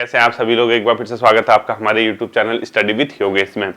कैसे आप सभी लोग, एक बार फिर से स्वागत है आपका हमारे YouTube channel study with Yogesh में।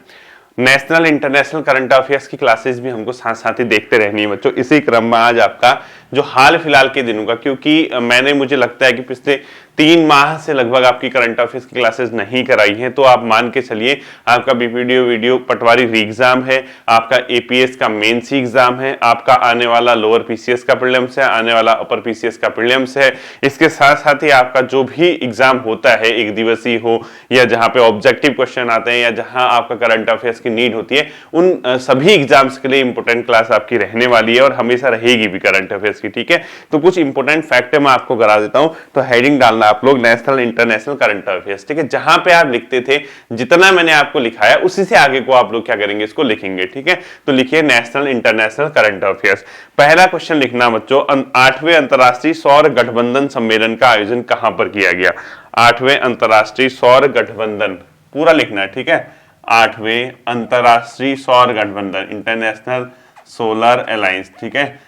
नेशनल इंटरनेशनल करंट अफेयर्स की क्लासेस भी हमको साथ साथ ही देखते रहनी है बच्चों। इसी क्रम में आज आपका जो हाल फिलहाल के दिनों का, क्योंकि मुझे लगता है कि पिछले 3 माह से लगभग आपकी करंट अफेयर्स की क्लासेस नहीं कराई हैं, तो आप मान के चलिए आपका बीपीडीओ पटवारी री एग्जाम है, आपका एपीएस का मेन सी एग्जाम है, आपका आने वाला लोअर पीसीएस का प्रीलिम्स है, आने वाला अपर पीसीएस का प्रीलिम्स है। इसके साथ साथ ही आपका जो भी एग्जाम होता है, एक दिवसीय हो या जहां पे ऑब्जेक्टिव क्वेश्चन आते हैं या जहां आपका करंट अफेयर्स की नीड होती है, उन सभी एग्जाम्स के लिए इंपॉर्टेंट क्लास आपकी रहने वाली है और हमेशा रहेगी भी करंट अफेयर्स की। ठीक है, तो कुछ इंपॉर्टेंट फैक्ट मैं आपको करा देता हूं। तो हेडिंग डालना आप लोग नेशनल इंटरनेशनल करंट अफेयर्स। ठीक है, जहां पे आप लिखते थे जितना मैंने आपको लिखाया उसी से आगे को आप लोग क्या करेंगे, इसको लिखेंगे। ठीक है, तो लिखिए नेशनल इंटरनेशनल करंट अफेयर्स। पहला क्वेश्चन लिखना बच्चों, 8वें अंतरराष्ट्रीय सौर गठबंधन सम्मेलन का आयोजन कहां पर किया गया। 8वें अंतरराष्ट्रीय सौर गठबंधन पूरा लिखना है। ठीक है, 8वें अंतरराष्ट्रीय सौर गठबंधन, इंटरनेशनल सोलर अलायंस। ठीक है,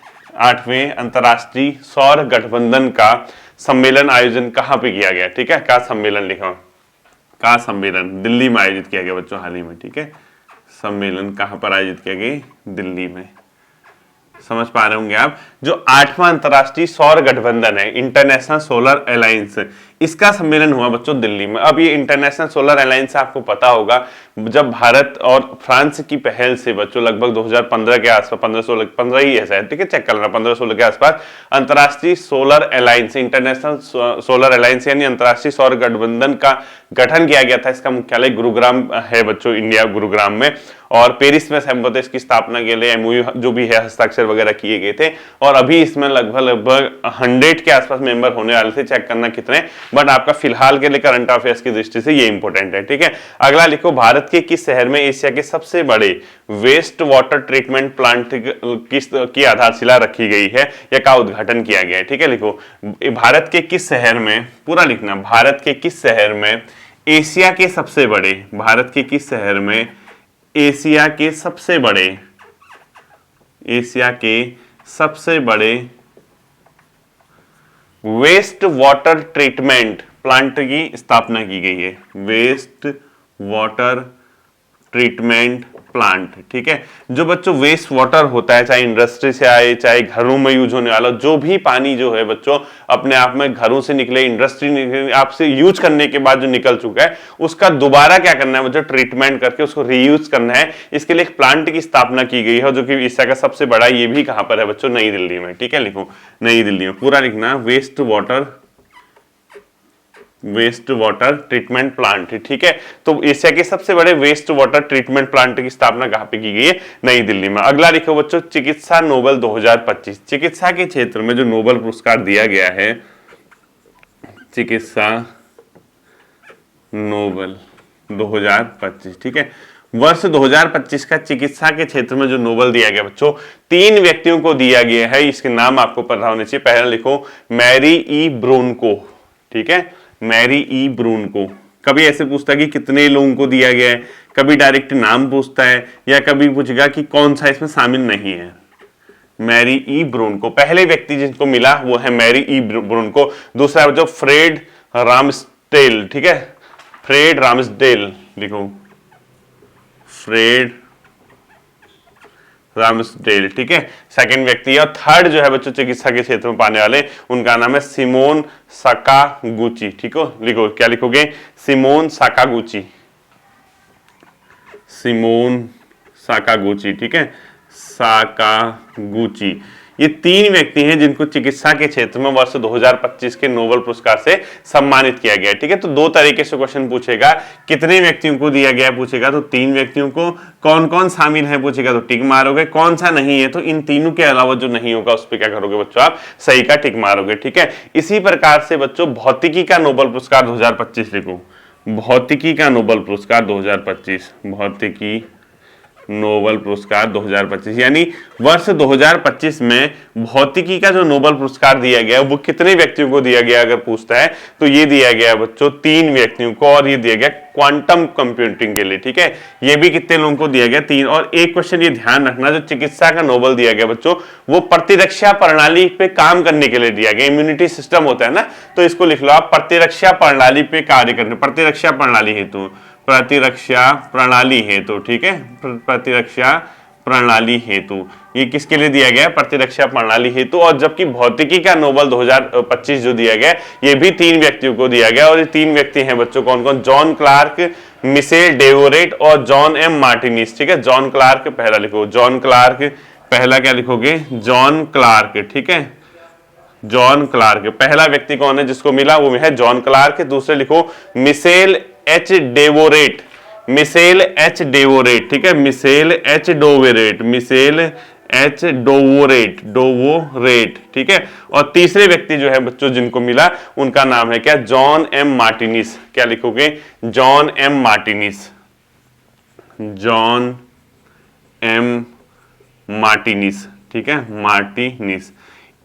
8वें अंतरराष्ट्रीय सौर गठबंधन का सम्मेलन आयोजन कहां पे किया गया। ठीक है, का सम्मेलन लिखा, का सम्मेलन दिल्ली में आयोजित किया गया बच्चों हाल ही में। ठीक है, सम्मेलन कहां पर आयोजित किया गया, दिल्ली में। समझ पा रहे होंगे आप। जो 8वां अंतरराष्ट्रीय सौर गठबंधन है, इंटरनेशनल सोलर अलायंस, इसका सम्मेलन हुआ बच्चों दिल्ली में। अब ये इंटरनेशनल सोलर अलायंस आपको पता होगा, जब भारत और फ्रांस की पहल से बच्चों लगभग 2015 के आसपास, 15 ही ऐसा है। ठीक है, चेक कर लेना, 15-16 के आसपास अंतरराष्ट्रीय solar alliance, international solar alliance यानी अंतरराष्ट्रीय सौर गठबंधन का गठन किया गया था। इसका मुख्यालय गुरुग्राम है बच्चों, इंडिया गुरुग्राम में, और पेरिस में सहमति इसकी स्थापना के लिए एमओयू जो भी है हस्ताक्षर वगैरह किए गए थे। और अभी इसमें लगभग 100 के आसपास मेंबर होने वाले थे, चेक करना कितने, बट आपका फिलहाल के लिए करंट अफेयर्स की दृष्टि से ये इंपॉर्टेंट है। ठीक है, अगला लिखो, भारत के किस शहर में एशिया के सबसे बड़े वेस्ट वाटर ट्रीटमेंट प्लांट की आधारशिला रखी गई है या का उद्घाटन किया गया है। ठीक है, लिखो भारत के किस शहर में, पूरा लिखना, भारत के किस शहर में एशिया के सबसे बड़े, भारत के किस शहर में एशिया के सबसे बड़े, एशिया के सबसे बड़े वेस्ट वाटर ट्रीटमेंट प्लांट की स्थापना की गई है। Waste water treatment plant. ठीक है, जो बच्चों वेस्ट वाटर होता है, चाहे इंडस्ट्री से आए चाहे घरों में यूज होने वाला, जो भी पानी जो है बच्चों अपने आप में घरों से निकले, इंडस्ट्री आपसे यूज करने के बाद जो निकल चुका है, उसका दोबारा क्या करना है बच्चों, ट्रीटमेंट करके उसको रीयूज करना है। इसके लिए एक प्लांट की स्थापना की गई है जो कि एशिया का सबसे बड़ा, ये भी कहां पर है बच्चों, नई दिल्ली में। ठीक है, लिखो नई दिल्ली में, पूरा लिखना, वेस्ट वाटर ट्रीटमेंट प्लांट। ठीक है, तो एशिया के सबसे बड़े वेस्ट वाटर ट्रीटमेंट प्लांट की स्थापना कहां पे की गई है, नई दिल्ली में। अगला लिखो बच्चों, चिकित्सा नोबेल 2025, चिकित्सा के क्षेत्र में जो नोबेल पुरस्कार दिया गया है, चिकित्सा नोबेल 2025। ठीक है, वर्ष 2025 का चिकित्सा के क्षेत्र में जो नोबेल दिया गया बच्चों, 3 व्यक्तियों को दिया गया है। इसके नाम आपको पता होने चाहिए। पहला लिखो मैरी ई ब्रोनको। ठीक है, मैरी ई ब्रूनको। कभी ऐसे पूछता है कि कितने लोगों को दिया गया है, कभी डायरेक्ट नाम पूछता है, या कभी पूछेगा कि कौन सा इसमें शामिल नहीं है। मैरी ई ब्रूनको, पहले व्यक्ति जिनको मिला वो है मैरी ई ब्रूनको। दूसरा जो फ्रेड रामस्डेल। ठीक है, फ्रेड रामस्डेल लिखो, फ्रेड रामस्डेल। ठीक है, सेकंड व्यक्ति। और थर्ड जो है बच्चों चिकित्सा के क्षेत्र में पाने वाले, उनका नाम है सिमोन साकागुची। ठीक हो, लिखो, क्या लिखोगे, सिमोन साकागुची, सिमोन साकागुची। ठीक है, साकागुची। ये 3 व्यक्ति हैं जिनको चिकित्सा के क्षेत्र में वर्ष 2025 के नोबेल पुरस्कार से सम्मानित किया गया है। ठीक है, तो 2 तरीके से क्वेश्चन पूछेगा, कितने व्यक्तियों को दिया गया पूछेगा तो 3 व्यक्तियों को, कौन कौन शामिल है पूछेगा तो टिक मारोगे, कौन सा नहीं है तो इन तीनों के अलावा जो नहीं होगा उस पर क्या करोगे बच्चों, आप सही का टिक मारोगे। ठीक है, इसी प्रकार से बच्चों भौतिकी का नोबेल पुरस्कार 2025 लिखो, भौतिकी का नोबेल पुरस्कार 2025, भौतिकी नोबेल पुरस्कार 2025, यानी वर्ष 2025 में भौतिकी का जो नोबेल पुरस्कार दिया गया वो कितने व्यक्तियों को दिया गया अगर पूछता है तो ये दिया गया बच्चों 3 व्यक्तियों को, और ये दिया गया क्वांटम कंप्यूटिंग के लिए। ठीक है, ये भी कितने लोगों को दिया गया? 3। और एक क्वेश्चन ये ध्यान रखना, जो चिकित्सा का नोबेल दिया गया बच्चों वो प्रतिरक्षा प्रणाली पे काम करने के लिए दिया गया। इम्यूनिटी सिस्टम होता है ना, तो इसको लिख लो आप, प्रतिरक्षा प्रणाली पे कार्य करने, प्रतिरक्षा प्रणाली हेतु, प्रतिरक्षा प्रणाली हेतु। ठीक है, प्रतिरक्षा प्रणाली हेतु, ये किसके लिए दिया गया? प्रतिरक्षा प्रणाली हेतु। और जबकि भौतिकी का नोबेल 2025 जो दिया गया ये भी 3 व्यक्तियों को दिया गया, और ये 3 व्यक्ति हैं बच्चों कौन कौन? जॉन क्लार्क, मिशेल डेवोरेट और जॉन एम मार्टिनिस। ठीक है, जॉन क्लार्क पहला लिखो, जॉन क्लार्क पहला क्या लिखोगे? John Clark. ठीक है, जॉन क्लार्क पहला व्यक्ति कौन है जिसको मिला? वो है जॉन क्लार्क। दूसरे लिखो Michel H Devoret, Michel H Devoret. ठीक है, Michel H Devoret, Michel H Devoret, Devoret. ठीक है, और तीसरे व्यक्ति जो है बच्चों जिनको मिला उनका नाम है क्या? John M Martinis. क्या लिखोगे? John M Martinis, John M Martinis. ठीक है, मार्टिनिस।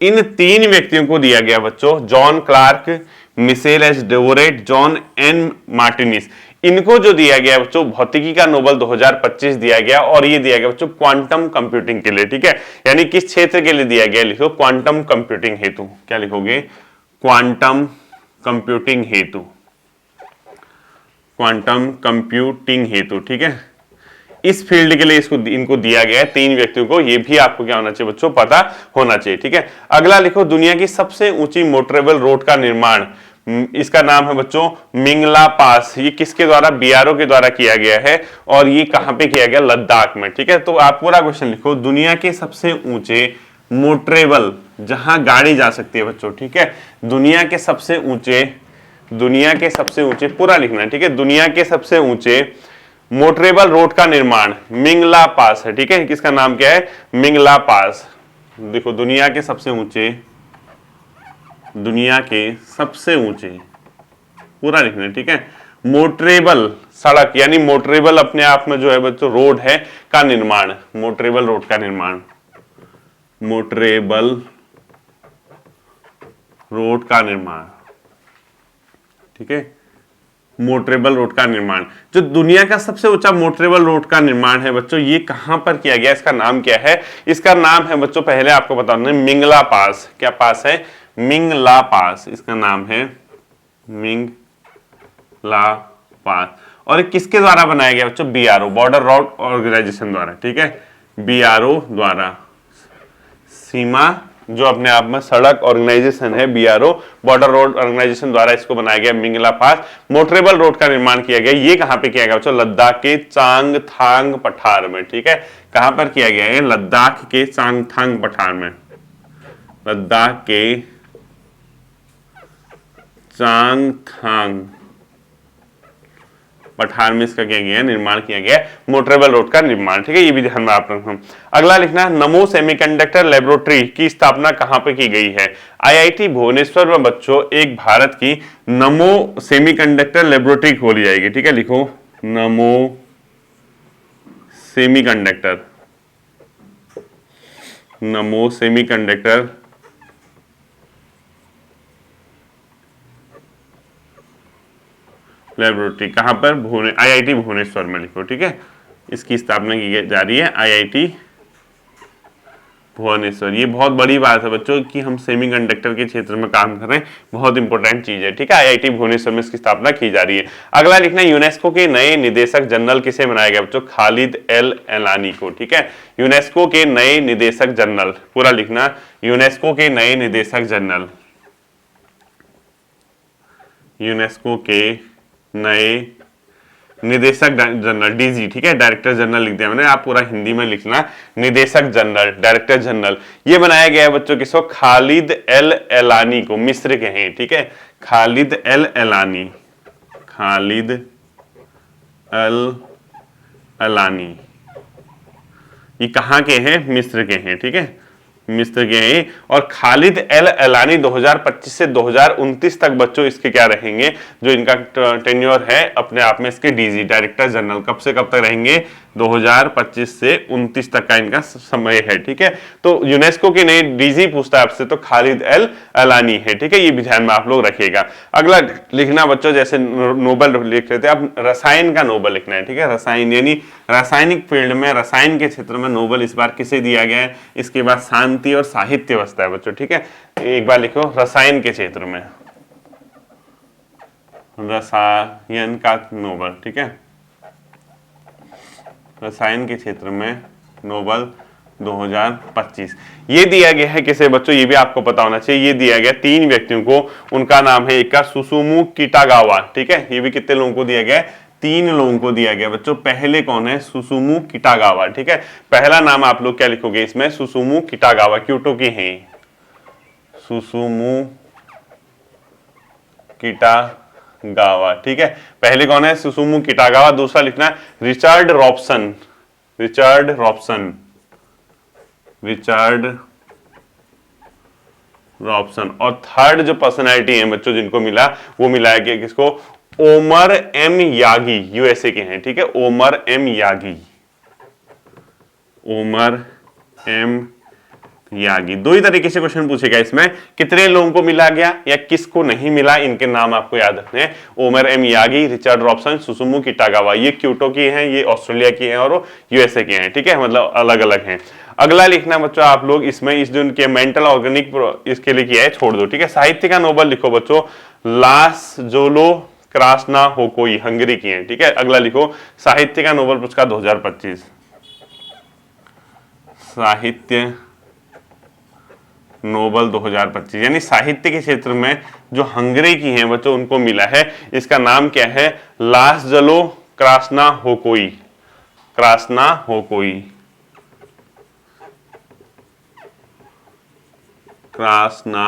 इन 3 व्यक्तियों को दिया गया बच्चों, John Clarke, Michel H Devoret, John N Martinis. इनको जो दिया गया बच्चों भौतिकी का नोबेल 2025 दिया गया, और ये दिया गया बच्चों क्वांटम कंप्यूटिंग के लिए। ठीक है, यानी किस क्षेत्र के लिए दिया गया? लिखो क्वांटम कंप्यूटिंग हेतु। क्या लिखोगे? क्वांटम कंप्यूटिंग हेतु, क्वांटम कंप्यूटिंग हेतु। ठीक है, इस फील्ड के लिए इनको दिया गया है 3 व्यक्तियों को। ये भी आपको क्या होना चाहिए बच्चों? पता होना चाहिए। ठीक है, अगला लिखो, दुनिया की सबसे ऊंची मोटरेबल रोड का निर्माण, इसका नाम है बच्चों मिंगला पास। ये किसके द्वारा? बीआरओ के द्वारा किया गया है, और ये कहां पे किया गया? लद्दाख में। ठीक है, तो आप पूरा क्वेश्चन लिखो, दुनिया के सबसे ऊंचे मोटरेबल, जहां गाड़ी जा सकती है बच्चों। ठीक है, दुनिया के सबसे ऊंचे, दुनिया के सबसे ऊंचे पूरा लिखना है। ठीक है, दुनिया के सबसे ऊंचे मोटरेबल रोड का निर्माण मिंगला पास है। ठीक है, किसका नाम क्या है? मिंगला पास। देखो, दुनिया के सबसे ऊंचे, दुनिया के सबसे ऊंचे पूरा लिखना है। ठीक है, मोटरेबल सड़क, यानी मोटरेबल अपने आप में जो है बच्चों रोड है का निर्माण, मोटरेबल रोड का निर्माण, मोटरेबल रोड का निर्माण। ठीक है, मोटरेबल रोड का निर्माण, जो दुनिया का सबसे ऊंचा मोटरेबल रोड का निर्माण है बच्चों, ये कहां पर किया गया? इसका नाम क्या है? इसका नाम है बच्चों, पहले आपको बताना, मिंगला पास। क्या पास है? मिंगला पास, इसका नाम है मिंगला पास। और ये किसके द्वारा बनाया गया बच्चों? बीआरओ, बॉर्डर रोड ऑर्गेनाइजेशन द्वारा। ठीक है, बीआरओ द्वारा, सीमा जो अपने आप में सड़क ऑर्गेनाइजेशन है, बीआरओ बॉर्डर रोड ऑर्गेनाइजेशन द्वारा इसको बनाया गया मिंगला पास। मोटरेबल रोड का निर्माण किया गया, ये कहां पे किया गया बच्चों? लद्दाख के चांगथांग पठार में। ठीक है, कहां पर किया गया है? लद्दाख के चांगथांग पठार में, लद्दाख के चांगथांग पठार में इसका क्या गया? निर्माण किया गया, मोटरेबल रोड का निर्माण। ठीक है, ये भी ध्यान में आप रखना। अगला लिखना, नमो सेमीकंडक्टर लेबोरेटरी की स्थापना कहां पे की गई है? आईआईटी भुवनेश्वर में बच्चों एक भारत की नमो सेमीकंडक्टर लेबोरेटरी खोली जाएगी। ठीक है, लिखो नमो सेमीकंडक्टर, नमो सेमीकंडक्टर लेबोरेटरी। कहां पर? आईआईटी भुवनेश्वर में लिखो। ठीक है, इसकी स्थापना की जा रही है आईआईटी भुवनेश्वर। ये बहुत बड़ी बात है बच्चों कि हम सेमीकंडक्टर के क्षेत्र में काम कर रहे हैं, बहुत इंपॉर्टेंट चीज है। ठीक है, आईआईटी भुवनेश्वर में इसकी स्थापना की जा रही है। अगला लिखना, यूनेस्को के नए निदेशक जनरल किसे बनाया गया बच्चों? खालिद एल एलानी को। ठीक है, यूनेस्को के नए निदेशक जनरल, पूरा लिखना, यूनेस्को के नए निदेशक जनरल, यूनेस्को के नए निदेशक जनरल, डीजी। ठीक है, डायरेक्टर जनरल लिख दिया मैंने, आप पूरा हिंदी में लिखना, निदेशक जनरल, डायरेक्टर जनरल। ये बनाया गया है बच्चों किसको? खालिद एल एलानी को, मिस्र के हैं। ठीक है, खालिद एल एलानी, खालिद एल एलानी, ये कहां के हैं? मिस्र के हैं। ठीक है, मिस्र के हैं। और खालिद एल एलानी 2025 से 2029 तक बच्चों इसके क्या रहेंगे? जो इनका टेन्योर है अपने आप में, इसके डीजी, डायरेक्टर जनरल, कब से कब तक रहेंगे? 2025 से 29 तक का इनका समय है। ठीक है, तो यूनेस्को के नए डीजी पूछता है आपसे तो खालिद एल अलानी है। ठीक है, ये भी ध्यान में आप लोग रखिएगा। अगला लिखना बच्चों, जैसे नोबल लिख लेते हैं, अब रसायन का नोबल लिखना है। ठीक है, रसायन यानी रासायनिक फील्ड में, रसायन के क्षेत्र में नोबल इस बार किसे दिया गया है? इसके बाद शांति और साहित्य बचता है बच्चों। ठीक है, एक बार लिखो रसायन के क्षेत्र में रसायन का नोबल। ठीक है, रसायन के क्षेत्र में नोबल 2025 ये दिया गया है किसे बच्चों? ये भी आपको पता होना चाहिए। ये दिया गया 3 व्यक्तियों को, उनका नाम है, एक का सुसुमु किटागावा। ठीक है, ये भी कितने लोगों को दिया गया है? 3 लोगों को दिया गया बच्चों। पहले कौन है? सुसुमु किटागावा। ठीक है, पहला नाम आप लोग क्या लिखोगे इसमें? सुसुमु किटागावा, क्योटो के हैं, सुसुमु किटागावा। ठीक है, पहले कौन है? सुसुमु किटागावा। दूसरा लिखना है Richard Robson, Richard Robson, Richard Robson. और थर्ड जो पर्सनैलिटी है बच्चों जिनको मिला, वो मिला है कि किसको? ओमर एम यागी, यूएसए के हैं। ठीक है, Omar M Yaghi, Omar M Yaghi. दो ही तरीके से क्वेश्चन पूछेगा इसमें, कितने लोगों को मिला गया या किसको नहीं मिला, इनके नाम आपको याद रखने हैं। Omar M Yaghi, Richard Robson, Susumu Kitagawa. ये क्योटो की हैं, ये ऑस्ट्रेलिया की हैं और यूएसए के हैं। ठीक है, मतलब अलग अलग हैं। अगला लिखना बच्चों आप लोग इसमें, इस जो इनके मेंटल ऑर्गेनिक इसके लिए किया है, छोड़ दो। ठीक है, साहित्य का नोबल लिखो बच्चों, लासजोलो क्रास्ना होकोई, हंगरी की है। ठीक है, अगला लिखो साहित्य का नोबल पुरस्कार 2025, साहित्य नोबल 2025 यानी साहित्य के क्षेत्र में जो हंगरी की हैं बच्चों उनको मिला है। इसका नाम क्या है? लासजलो क्रास्ना होकोई, क्रास्ना होकोई, क्रास्ना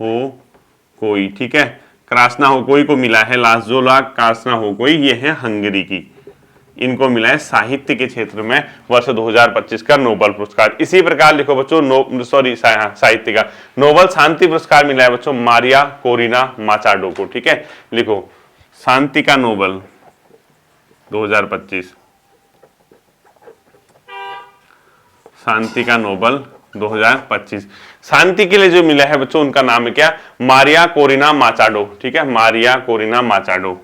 होकोई। ठीक है, क्रास्ना होकोई को मिला है, लासजोला क्रास्ना होकोई, ये है हंगरी की। इनको मिला है साहित्य के क्षेत्र में वर्ष 2025 का नोबेल पुरस्कार। इसी प्रकार लिखो बच्चों, साहित्य का नोबेल शांति पुरस्कार मिला है बच्चों मारिया कोरिना माचाडो को। ठीक है, लिखो शांति का नोबेल 2025, शांति का नोबेल 2025 शांति के लिए जो मिला है बच्चों उनका नाम है क्या? Maria Corina Machado. ठीक है, Maria Corina Machado,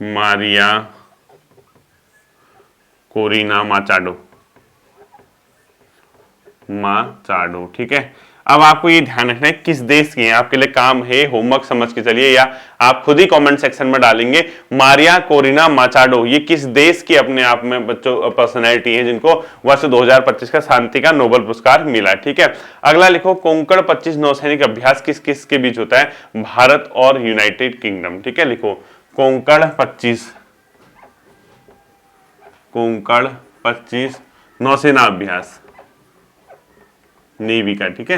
Maria Corina Machado, Machado. ठीक है, अब आपको ये ध्यान रखना है किस देश की है, आपके लिए काम है, होमवर्क समझ के चलिए, या आप खुद ही कमेंट सेक्शन में डालेंगे। मारिया कोरिना माचाडो ये किस देश की अपने आप में बच्चों पर्सनैलिटी है जिनको वर्ष 2025 का शांति का नोबेल पुरस्कार मिला। ठीक है, अगला लिखो कोंकण 25 नौसैनिक अभ्यास किस किस के बीच होता है? भारत और यूनाइटेड किंगडम। ठीक है, लिखो कोंकण 25, कोंकण 25 नौसेना अभ्यास, नेवी का। ठीक है,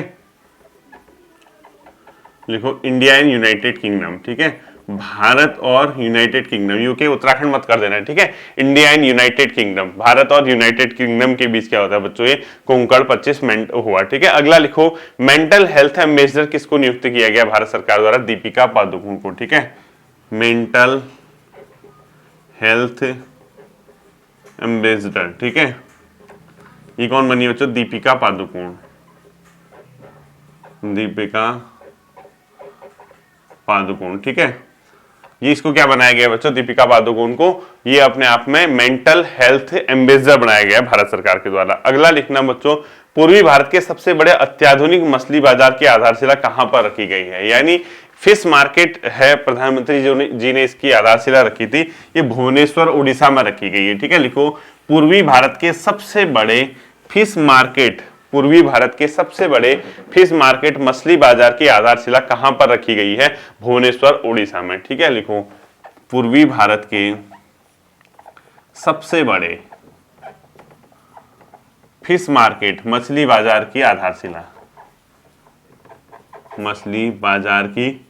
लिखो इंडिया एंड यूनाइटेड किंगडम। ठीक है, भारत और यूनाइटेड किंगडम, यूके उत्तराखंड मत कर देना। ठीक है, India and United kingdom, Bharat और यूनाइटेड किंगडम के बीच क्या होता है बच्चों? ये कोंकण 25 हुआ। ठीक है, अगला लिखो मेंटल हेल्थ एम्बेसडर किसको नियुक्त किया गया भारत सरकार द्वारा? दीपिका पादुकोण को। ठीक है, मेंटल हेल्थ एम्बेसडर। ठीक है, ये कौन बनी बच्चों? दीपिका पादुकोण, दीपिका पादुकोण। ठीक है, ये इसको क्या बनाया गया बच्चों? दीपिका पादुकोण को ये अपने आप में मेंटल हेल्थ एम्बेसडर बनाया गया भारत सरकार के द्वारा। अगला लिखना बच्चों पूर्वी भारत के सबसे बड़े अत्याधुनिक मछली बाजार की आधारशिला कहां पर रखी गई है? यानी फिश मार्केट है, प्रधानमंत्री जी ने इसकी आधारशिला रखी थी, ये भुवनेश्वर उड़ीसा में रखी गई है। ठीक है, लिखो पूर्वी भारत के सबसे बड़े फिश मार्केट, पूर्वी भारत के सबसे बड़े फिश मार्केट मछली बाजार की आधारशिला कहां पर रखी गई है? भुवनेश्वर उड़ीसा में। ठीक है, लिखो पूर्वी भारत के सबसे बड़े फिश मार्केट मछली बाजार की आधारशिला, मछली बाजार की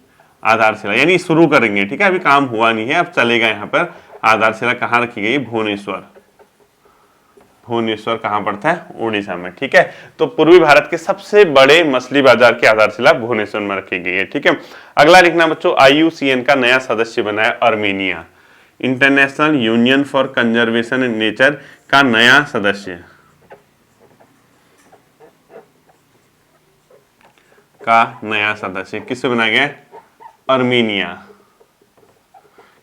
आधारशिला यानी शुरू करेंगे। ठीक है, अभी काम हुआ नहीं है, अब चलेगा। यहाँ पर आधारशिला कहाँ रखी गई? भुवनेश्वर, भुवनेश्वर कहां पड़ता है? उड़ीसा में। ठीक है, तो पूर्वी भारत के सबसे बड़े मछली बाजार की आधारशिला भुवनेश्वर में रखी गई है। ठीक है, अगला लिखना बच्चों IUCN का नया सदस्य बना है Armenia. International union for conservation nature का नया सदस्य किससे बनाया गया? अर्मीनिया।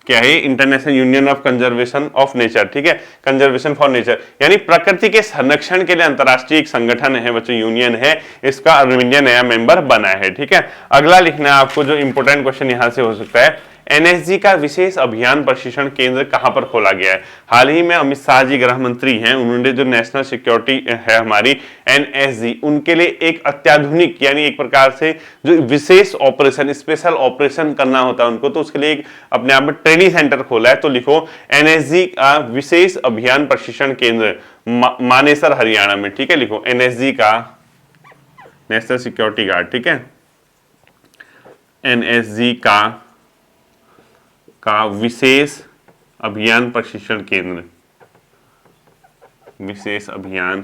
क्या है? International union of conservation of nature, ठीक है, कंजर्वेशन फॉर नेचर, यानी प्रकृति के संरक्षण के लिए अंतरराष्ट्रीय एक संगठन है बच्चों, यूनियन है, इसका अर्मीनिया नया मेंबर बना है, ठीक है। अगला लिखना है आपको, जो इंपोर्टेंट क्वेश्चन यहां से हो सकता है, एनएसजी का विशेष अभियान प्रशिक्षण केंद्र कहां पर खोला गया है? हाल ही में अमित शाह जी गृह मंत्री हैं, उन्होंने जो नेशनल सिक्योरिटी है हमारी एनएसजी, उनके लिए एक अत्याधुनिक यानी एक प्रकार से जो विशेष ऑपरेशन, स्पेशल ऑपरेशन करना होता है उनको, तो उसके लिए एक अपने आप में ट्रेनिंग सेंटर खोला है। तो लिखो एनएसजी का विशेष अभियान प्रशिक्षण केंद्र मानेसर हरियाणा में, ठीक है, लिखो एनएसजी का, नेशनल सिक्योरिटी गार्ड, ठीक है, एनएसजी का विशेष अभियान प्रशिक्षण केंद्र, विशेष अभियान,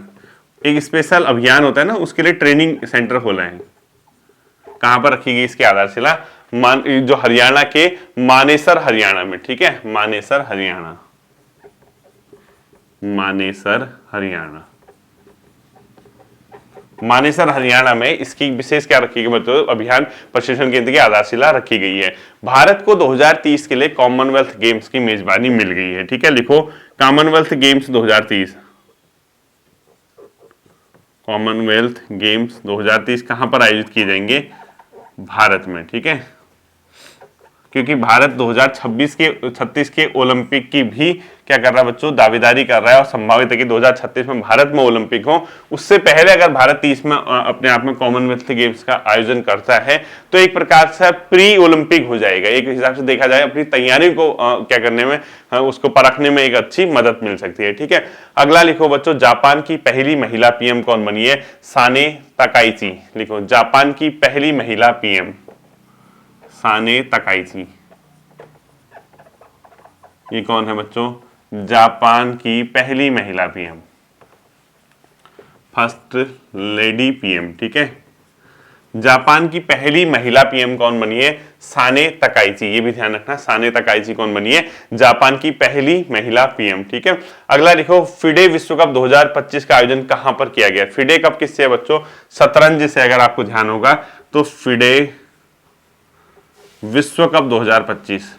एक स्पेशल अभियान होता है ना, उसके लिए ट्रेनिंग सेंटर खोला है। कहां पर रखी गई इसकी आधारशिला? जो हरियाणा के मानेसर हरियाणा में, ठीक है, मानेसर हरियाणा, मानेसर हरियाणा, मानेसर हरियाणा में इसकी विशेष क्या रखी गई? मतलब अभियान प्रशिक्षण केंद्र की आधारशिला रखी गई है। भारत को 2030 के लिए कॉमनवेल्थ गेम्स की मेजबानी मिल गई है, ठीक है, लिखो कॉमनवेल्थ गेम्स 2030, कॉमनवेल्थ गेम्स 2030 कहां पर आयोजित किए जाएंगे? भारत में, ठीक है, क्योंकि भारत 2036 के ओलंपिक की भी क्या कर रहा है बच्चों? दावेदारी कर रहा है, और संभावित है कि 2036 में भारत में ओलंपिक हो। उससे पहले अगर भारत 30 में अपने आप में कॉमनवेल्थ गेम्स का आयोजन करता है तो एक प्रकार से प्री ओलंपिक हो जाएगा, एक हिसाब से देखा जाए अपनी तैयारी को क्या करने में, उसको परखने में एक अच्छी मदद मिल सकती है, ठीक है। अगला लिखो बच्चों, जापान की पहली महिला पीएम कौन बनी है? साने तकाइची, लिखो जापान की पहली महिला पीएम साने तकाइची, ये कौन है बच्चों? जापान की पहली महिला पीएम, फर्स्ट लेडी पीएम, ठीक है। जापान की पहली महिला पीएम कौन बनी है? साने तकाइची, ये भी ध्यान रखना, साने तकाइची कौन बनी है? जापान की पहली महिला पीएम, ठीक है। अगला लिखो, फिडे विश्व कप 2025 का आयोजन कहां पर किया गया? फिडे कप किससे है बच्चों? शतरंज से, अगर आपको ध्यान होगा तो फिडे विश्व कप 2025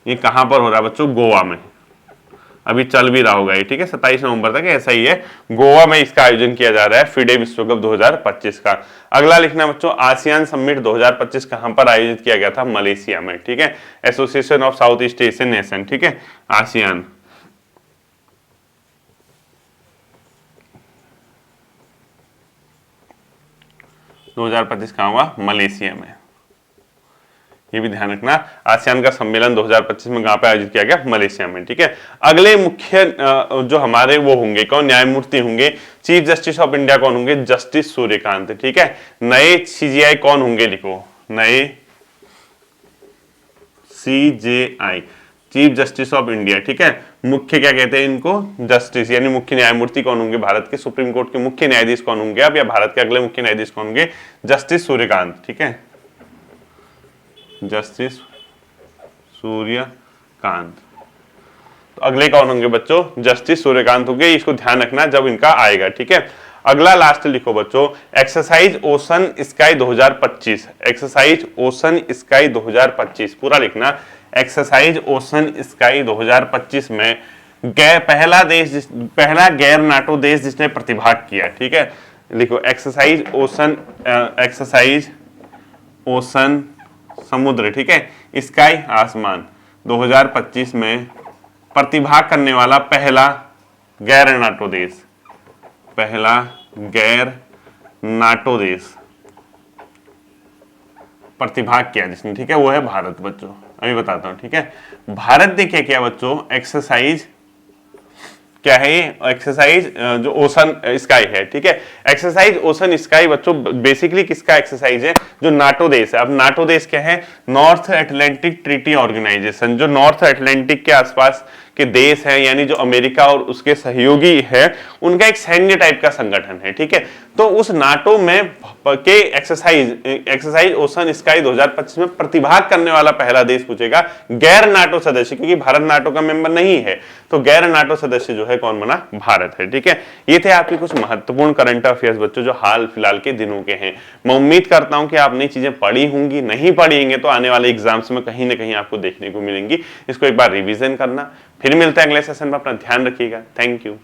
ये कहां पर हो रहा है बच्चों? गोवा में, अभी चल भी रहा होगा ये, ठीक है, 27 नवंबर तक ऐसा ही है, गोवा में इसका आयोजन किया जा रहा है फिडे विश्व कप 2025 का। अगला लिखना बच्चों, आसियान समिट 2025 कहां पर आयोजित किया गया था? मलेशिया में, ठीक है, association of south east Asian nation, ठीक है, आसियान 2025 कहां हुआ? मलेशिया में, ये भी ध्यान रखना। आसियान का सम्मेलन 2025 में कहां पे आयोजित किया गया? मलेशिया में, ठीक है। अगले मुख्य जो हमारे वो होंगे कौन? न्यायमूर्ति होंगे, चीफ जस्टिस ऑफ इंडिया कौन होंगे? जस्टिस सूर्यकांत, ठीक है। नए सीजेआई कौन होंगे? लिखो नए CJI, chief justice of India, ठीक है। मुख्य क्या कहते हैं इनको? जस्टिस, यानी मुख्य न्यायमूर्ति कौन होंगे? भारत के सुप्रीम कोर्ट के मुख्य न्यायाधीश कौन होंगे अब, या भारत के अगले मुख्य न्यायाधीश कौन होंगे? जस्टिस सूर्यकांत, ठीक है, जस्टिस सूर्यकांत। तो अगले कौन होंगे बच्चों? जस्टिस सूर्यकांत होंगे, इसको ध्यान रखना जब इनका आएगा, ठीक है। अगला लास्ट लिखो बच्चों, exercise ocean sky 2025, exercise ocean sky 2025 पूरा लिखना। एक्सरसाइज ओशन स्काई 2025 में पहला गैर नाटो देश जिसने प्रतिभाग किया, ठीक है, लिखो एक्सरसाइज ओशन समुद्र, ठीक है, स्काई आसमान 2025 में प्रतिभाग करने वाला पहला गैर नाटो देश, पहला गैर नाटो देश प्रतिभाग किया जिसने, ठीक है, वो है भारत बच्चों। अभी बताता हूं, ठीक है। भारत ने क्या किया बच्चों? एक्सरसाइज क्या है? एक्सरसाइज जो ओशन स्काई है, ठीक है, एक्सरसाइज ओशन स्काई बच्चों बेसिकली किसका एक्सरसाइज है? जो नाटो देश है। अब नाटो देश क्या है? नॉर्थ अटलांटिक ट्रीटी ऑर्गेनाइजेशन, जो नॉर्थ अटलांटिक के आसपास के देश हैं, यानी जो अमेरिका और उसके सहयोगी है, उनका एक सैन्य टाइप का संगठन है, ठीक है। तो उस नाटो में के एक्सरसाइज ओशन स्काई 2025 में प्रतिभाग करने वाला पहला देश पूछेगा, गैर नाटो सदस्य, क्योंकि भारत नाटो का मेंबर नहीं है, तो गैर नाटो सदस्य जो है कौन बना, भारत है, ठीक है। ये थे आपके कुछ महत्वपूर्ण करंट अफेयर्स बच्चों, जो हाल फिलहाल के दिनों के हैं। मैं उम्मीद करता हूं कि आपने चीजें पढ़ी होंगी, नहीं पढ़ी होंगे तो आने वाले एग्जाम्स में कहीं ना कहीं आपको देखने को मिलेंगी। इसको एक बार रिवीजन करना। फिर मिलते हैं अगले सेशन में, अपना ध्यान रखिएगा। Thank you.